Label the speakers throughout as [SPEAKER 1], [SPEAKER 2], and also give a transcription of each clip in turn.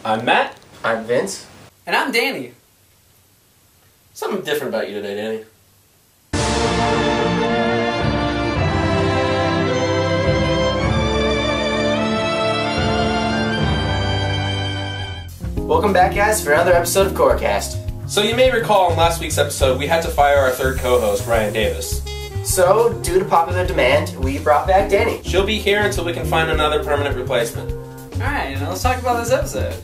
[SPEAKER 1] I'm Matt.
[SPEAKER 2] I'm Vince.
[SPEAKER 3] And I'm Danny.
[SPEAKER 1] Something different about you today, Danny.
[SPEAKER 2] Welcome back, guys, for another episode of KORRACAST.
[SPEAKER 1] So you may recall in last week's episode, we had to fire our third co-host, Ryan Davis.
[SPEAKER 2] So, due to popular demand, we brought back Dani.
[SPEAKER 1] She'll be here until we can find another permanent replacement.
[SPEAKER 3] Alright, now let's talk about this episode.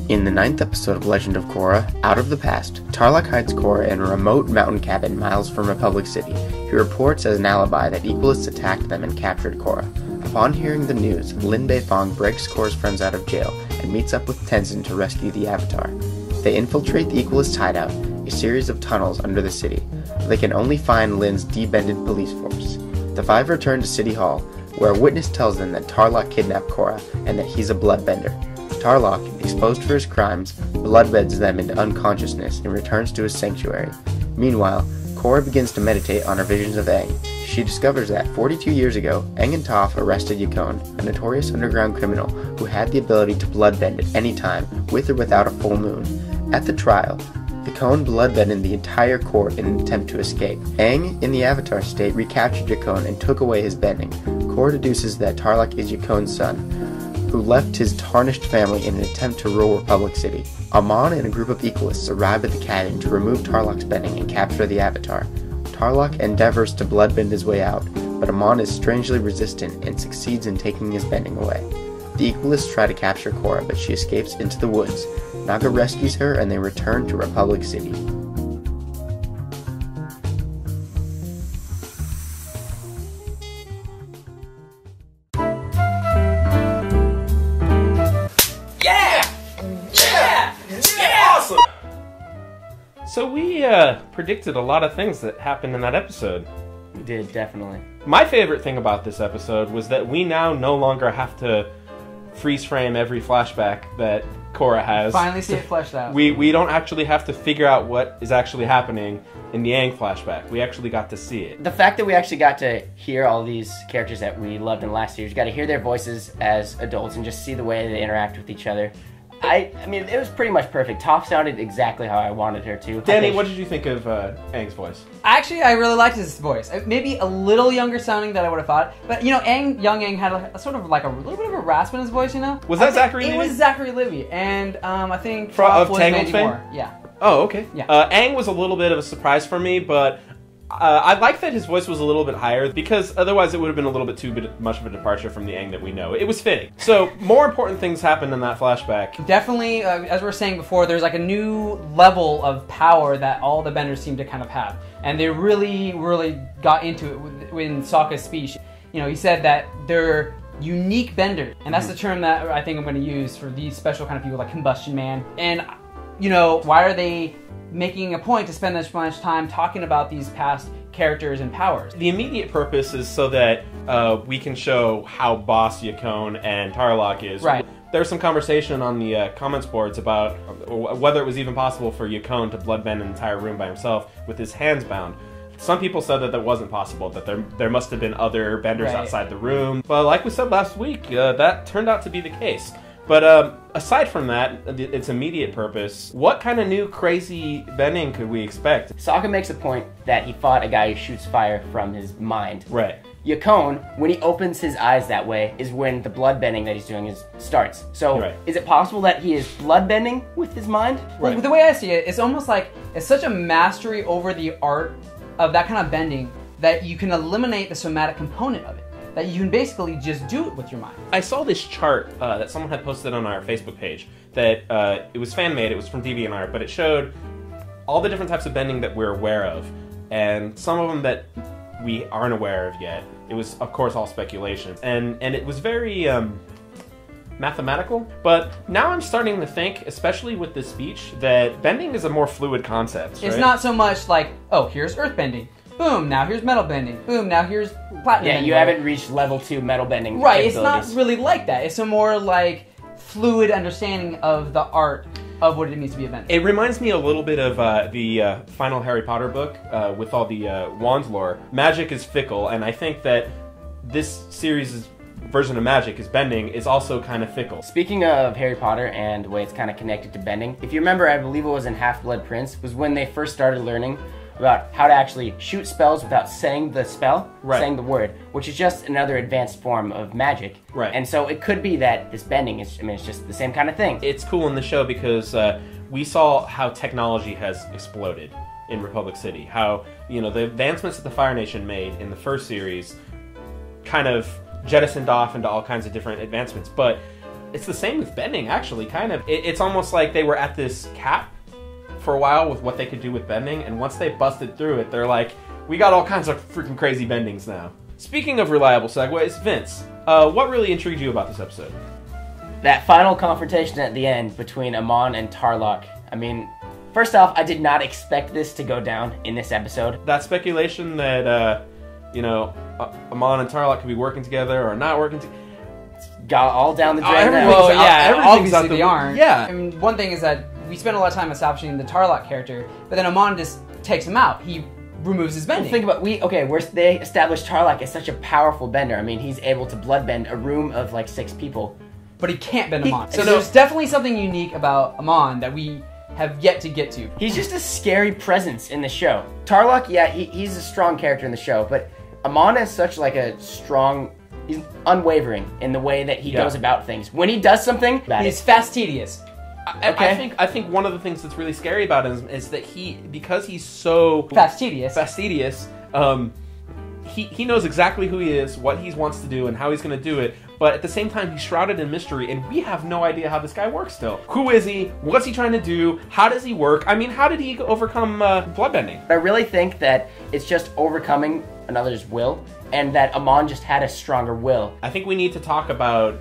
[SPEAKER 4] In the 9th episode of Legend of Korra, Out of the Past, Tarlok hides Korra in a remote mountain cabin miles from Republic City. He reports as an alibi that Equalists attacked them and captured Korra. Upon hearing the news, Lin Beifong breaks Korra's friends out of jail and meets up with Tenzin to rescue the Avatar. They infiltrate the Equalist hideout, a series of tunnels under the city. They can only find Lin's debended police force. The five return to City Hall, where a witness tells them that Tarlok kidnapped Korra and that he's a bloodbender. Tarlok, exposed for his crimes, bloodbends them into unconsciousness and returns to his sanctuary. Meanwhile, Korra begins to meditate on her visions of Aang. She discovers that 42 years ago, Aang and Toph arrested Yakone, a notorious underground criminal who had the ability to bloodbend at any time, with or without a full moon. At the trial, Yakone bloodbended the entire court in an attempt to escape. Aang, in the Avatar state, recaptured Yakone and took away his bending. Korra deduces that Tarlok is Yakone's son, who left his tarnished family in an attempt to rule Republic City. Amon and a group of Equalists arrive at the cabin to remove Tarlok's bending and capture the Avatar. Tarlok endeavors to bloodbend his way out, but Amon is strangely resistant and succeeds in taking his bending away. The Equalists try to capture Korra, but she escapes into the woods. Naga rescues her and they return to Republic City.
[SPEAKER 1] So we predicted a lot of things that happened in that episode.
[SPEAKER 2] We did, definitely.
[SPEAKER 1] My favorite thing about this episode was that we now no longer have to freeze frame every flashback that Korra has.
[SPEAKER 3] Finally see it fleshed out.
[SPEAKER 1] We don't actually have to figure out what is actually happening in the Aang flashback. We actually got to see it.
[SPEAKER 2] The fact that we actually got to hear all these characters that we loved in the last series, got to hear their voices as adults and just see the way they interact with each other. I mean, it was pretty much perfect. Toph sounded exactly how I wanted her to.
[SPEAKER 1] Danny, what did you think of Aang's voice?
[SPEAKER 3] Actually, I really liked his voice. Maybe a little younger sounding than I would have thought. But, you know, young Aang had a sort of like a little bit of a rasp in his voice, you know?
[SPEAKER 1] Was that Zachary Levi?
[SPEAKER 3] It was Zachary Levi. And I think
[SPEAKER 1] of
[SPEAKER 3] was
[SPEAKER 1] Tangled
[SPEAKER 3] Mandy
[SPEAKER 1] fame?
[SPEAKER 3] Moore. Yeah.
[SPEAKER 1] Oh, okay.
[SPEAKER 3] Yeah.
[SPEAKER 1] Aang was a little bit of a surprise for me, but I like that his voice was a little bit higher, because otherwise it would have been a little bit too much of a departure from the Aang that we know. It was fitting. So, more important things happened in that flashback.
[SPEAKER 3] Definitely, as we were saying before, there's like a new level of power that all the benders seem to kind of have. And they really, really got into it in Sokka's speech. You know, he said that they're unique benders. And that's the term that I think I'm going to use for these special kind of people like Combustion Man. And, you know, why are they making a point to spend this much time talking about these past characters and powers?
[SPEAKER 1] The immediate purpose is so that we can show how boss Yakone and Tarlok is.
[SPEAKER 3] Right.
[SPEAKER 1] There was some conversation on the comments boards about whether it was even possible for Yakone to bloodbend an entire room by himself with his hands bound. Some people said that wasn't possible, that there must have been other benders outside the room. But like we said last week, that turned out to be the case. But aside from that, its immediate purpose, what kind of new crazy bending could we expect?
[SPEAKER 2] Sokka makes a point that he fought a guy who shoots fire from his mind.
[SPEAKER 1] Right.
[SPEAKER 2] Yakone, when he opens his eyes that way, is when the bloodbending that he's doing starts. So, Is it possible that he is bloodbending with his mind?
[SPEAKER 3] Right. The way I see it, it's almost like it's such a mastery over the art of that kind of bending that you can eliminate the somatic component of it. That you can basically just do it with your mind.
[SPEAKER 1] I saw this chart that someone had posted on our Facebook page that it was fan-made, it was from DeviantArt, but it showed all the different types of bending that we're aware of, and some of them that we aren't aware of yet. It was, of course, all speculation. And it was very mathematical, but now I'm starting to think, especially with this speech, that bending is a more fluid concept.
[SPEAKER 3] It's not so much like, oh, here's earth bending. Boom, now here's metal bending. Boom, now here's platinum bending.
[SPEAKER 2] You haven't reached level 2 metal bending.
[SPEAKER 3] Right, it's not really like that. It's a more like fluid understanding of the art of what it means to be a bender.
[SPEAKER 1] It reminds me a little bit of the final Harry Potter book with all the wand lore. Magic is fickle, and I think that this series is version of magic is bending is also kind of fickle.
[SPEAKER 2] Speaking of Harry Potter and the way it's kind of connected to bending, if you remember, I believe it was in Half-Blood Prince, was when they first started learning about how to actually shoot spells without saying the spell, saying the word, which is just another advanced form of magic.
[SPEAKER 1] Right.
[SPEAKER 2] And so it could be that this bending is, I mean, it's just the same kind of thing.
[SPEAKER 1] It's cool in the show because we saw how technology has exploded in Republic City. How, the advancements that the Fire Nation made in the first series kind of jettisoned off into all kinds of different advancements. But it's the same with bending, actually, kind of. It's almost like they were at this cap for a while with what they could do with bending, and once they busted through it, they're like, we got all kinds of freaking crazy bendings now. Speaking of reliable segues, Vince, what really intrigued you about this episode?
[SPEAKER 2] That final confrontation at the end between Amon and Tarlok. I mean, first off, I did not expect this to go down in this episode.
[SPEAKER 1] That speculation that, Amon and Tarlok could be working together or not working together,
[SPEAKER 2] got all down the drain.
[SPEAKER 3] Well, yeah,
[SPEAKER 1] everything's
[SPEAKER 3] obviously they aren't.
[SPEAKER 1] Yeah.
[SPEAKER 3] I mean, one thing is that we spent a lot of time establishing the Tarlok character, but then Amon just takes him out. He removes his bending.
[SPEAKER 2] Think about they established Tarlok as such a powerful bender. I mean, he's able to bloodbend a room of like 6 people.
[SPEAKER 3] But he can't bend Amon. So there's definitely something unique about Amon that we have yet to get to.
[SPEAKER 2] He's just a scary presence in the show. Tarlok, yeah, he's a strong character in the show, but Amon is such like a strong, he's unwavering in the way that he goes about things. When he does something,
[SPEAKER 3] he's fastidious.
[SPEAKER 1] I think one of the things that's really scary about him is that because he's so
[SPEAKER 3] fastidious,
[SPEAKER 1] he knows exactly who he is, what he wants to do, and how he's going to do it. But at the same time, he's shrouded in mystery, and we have no idea how this guy works still. Who is he? What's he trying to do? How does he work? I mean, how did he overcome bloodbending?
[SPEAKER 2] I really think that it's just overcoming another's will, and that Amon just had a stronger will.
[SPEAKER 1] I think we need to talk about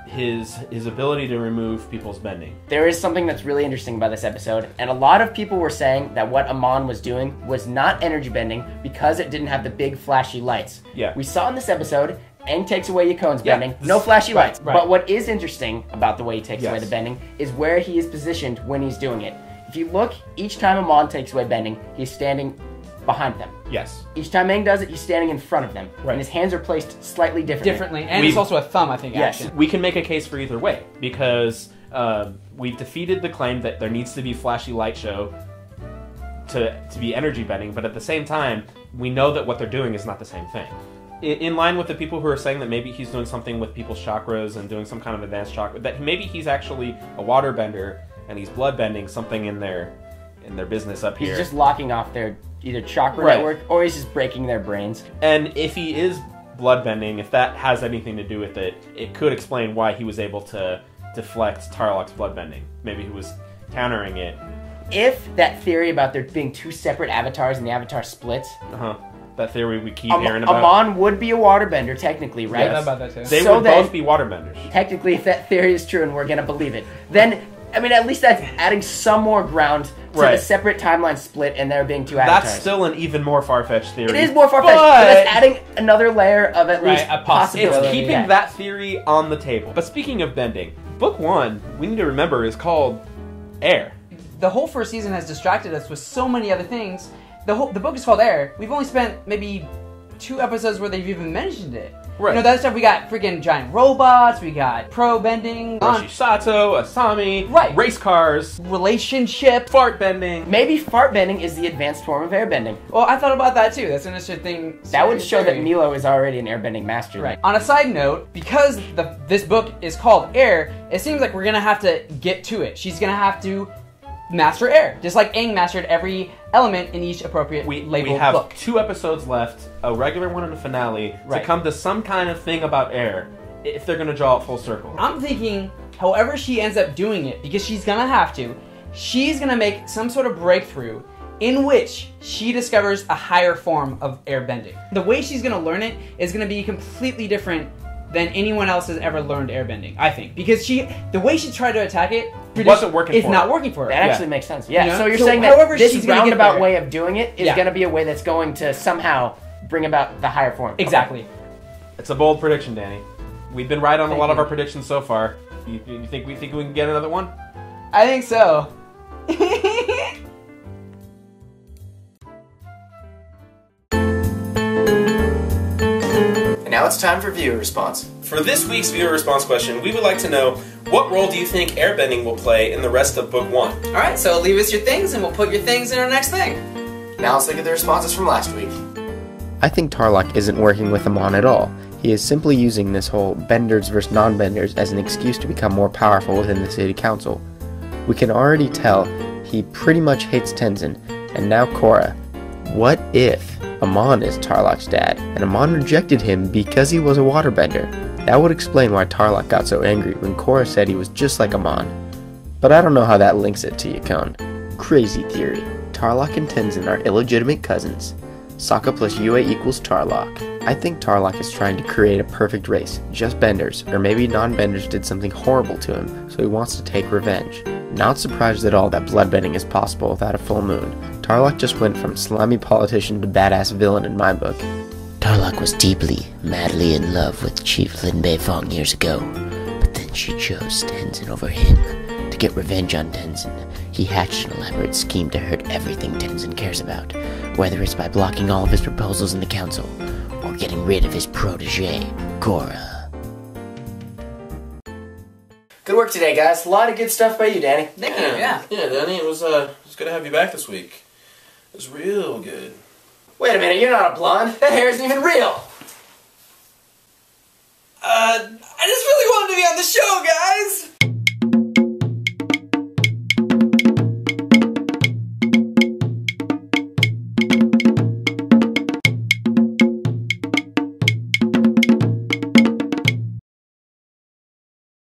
[SPEAKER 1] his ability to remove people's bending.
[SPEAKER 2] There is something that's really interesting about this episode, and a lot of people were saying that what Amon was doing was not energy bending because it didn't have the big flashy lights.
[SPEAKER 1] Yeah.
[SPEAKER 2] We saw in this episode, Aang takes away Yakon's bending, no flashy lights.
[SPEAKER 3] Right.
[SPEAKER 2] But what is interesting about the way he takes away the bending is where he is positioned when he's doing it. If you look, each time Amon takes away bending, he's standing behind them.
[SPEAKER 1] Yes.
[SPEAKER 2] Each time Aang does it, he's standing in front of them.
[SPEAKER 1] Right.
[SPEAKER 2] And his hands are placed slightly differently.
[SPEAKER 3] And it's also a thumb, I think, action.
[SPEAKER 1] We can make a case for either way, because we've defeated the claim that there needs to be flashy light show to be energy bending, but at the same time, we know that what they're doing is not the same thing. In line with the people who are saying that maybe he's doing something with people's chakras and doing some kind of advanced chakra, that maybe he's actually a water bender and he's blood bending something in their business up here.
[SPEAKER 2] He's just locking off their either chakra network, or he's just breaking their brains.
[SPEAKER 1] And if he is bloodbending, if that has anything to do with it, it could explain why he was able to deflect Tarlok's bloodbending. Maybe he was countering it.
[SPEAKER 2] If that theory about there being 2 separate avatars and the avatar splits,
[SPEAKER 1] that theory we keep hearing about.
[SPEAKER 2] Amon would be a waterbender, technically, right?
[SPEAKER 3] Yeah, I know about that too.
[SPEAKER 1] They would both be waterbenders.
[SPEAKER 2] Technically, if that theory is true and we're gonna believe it, then, I mean, at least that's adding some more ground to the separate timeline split and there being 2 avatars.
[SPEAKER 1] That's still an even more far-fetched theory.
[SPEAKER 2] It is more far-fetched, but it's adding another layer of at least
[SPEAKER 3] a possibility.
[SPEAKER 1] It's keeping that theory on the table. But speaking of bending, Book 1, we need to remember, is called Air.
[SPEAKER 3] The whole first season has distracted us with so many other things. The book is called Air. We've only spent maybe 2 episodes where they've even mentioned it.
[SPEAKER 1] Right.
[SPEAKER 3] The other stuff, we got freaking giant robots, we got pro bending,
[SPEAKER 1] Roshi Sato, Asami, race cars,
[SPEAKER 3] relationship,
[SPEAKER 1] fart bending.
[SPEAKER 2] Maybe fart bending is the advanced form of airbending.
[SPEAKER 3] Well, I thought about that too. That's an interesting thing.
[SPEAKER 2] That would show that Milo is already an airbending master.
[SPEAKER 3] Right. On a side note, because this book is called Air, it seems like we're gonna have to get to it. She's gonna have to master air, just like Aang mastered every element in each appropriate labeled book.
[SPEAKER 1] We have 2 episodes left, a regular one and a finale, to come to some kind of thing about air, if they're going to draw it full circle.
[SPEAKER 3] I'm thinking, however she ends up doing it, because she's going to have to, she's going to make some sort of breakthrough in which she discovers a higher form of airbending. The way she's going to learn it is going to be completely different than anyone else has ever learned airbending, I think. Because the way she tried to attack it
[SPEAKER 1] wasn't working for her.
[SPEAKER 3] It's not working for her.
[SPEAKER 2] That actually makes sense. Yeah,
[SPEAKER 3] You know?
[SPEAKER 2] so you're
[SPEAKER 3] So
[SPEAKER 2] saying
[SPEAKER 3] however
[SPEAKER 2] that this
[SPEAKER 3] she's gonna get
[SPEAKER 2] roundabout
[SPEAKER 3] there-
[SPEAKER 2] way of doing it is going to be a way that's going to somehow bring about the higher form.
[SPEAKER 3] Exactly.
[SPEAKER 1] It's a bold prediction, Danny. We've been right on a lot of
[SPEAKER 2] you.
[SPEAKER 1] our predictions so far. You think we can get another one?
[SPEAKER 3] I think so.
[SPEAKER 4] And now it's time for viewer response.
[SPEAKER 1] For this week's viewer response question, we would like to know, what role do you think airbending will play in the rest of Book 1?
[SPEAKER 3] Alright, so leave us your things and we'll put your things in our next thing.
[SPEAKER 4] Now let's look at the responses from last week. I think Tarlok isn't working with Amon at all. He is simply using this whole benders versus non-benders as an excuse to become more powerful within the city council. We can already tell he pretty much hates Tenzin, and now Korra. What if Amon is Tarlok's dad, and Amon rejected him because he was a waterbender? That would explain why Tarlok got so angry when Korra said he was just like Amon. But I don't know how that links it to Yukon. Crazy theory. Tarlok and Tenzin are illegitimate cousins. Sokka plus UA equals Tarlok. I think Tarlok is trying to create a perfect race, just benders, or maybe non-benders did something horrible to him, so he wants to take revenge. Not surprised at all that bloodbending is possible without a full moon. Tarlok just went from slimy politician to badass villain in my book.
[SPEAKER 5] Tarlok was deeply, madly in love with Chief Lin Beifong years ago, but then she chose Tenzin over him. To get revenge on Tenzin, he hatched an elaborate scheme to hurt everything Tenzin cares about, whether it's by blocking all of his proposals in the council, or getting rid of his protege, Korra.
[SPEAKER 4] Good work today, guys. A lot of good stuff by you, Danny.
[SPEAKER 3] Thank you, yeah.
[SPEAKER 1] Yeah, Danny, it was good to have you back this week. It was real good.
[SPEAKER 4] Wait a minute, you're not a blonde. That hair isn't even real.
[SPEAKER 3] I just really wanted to be on the show, guys!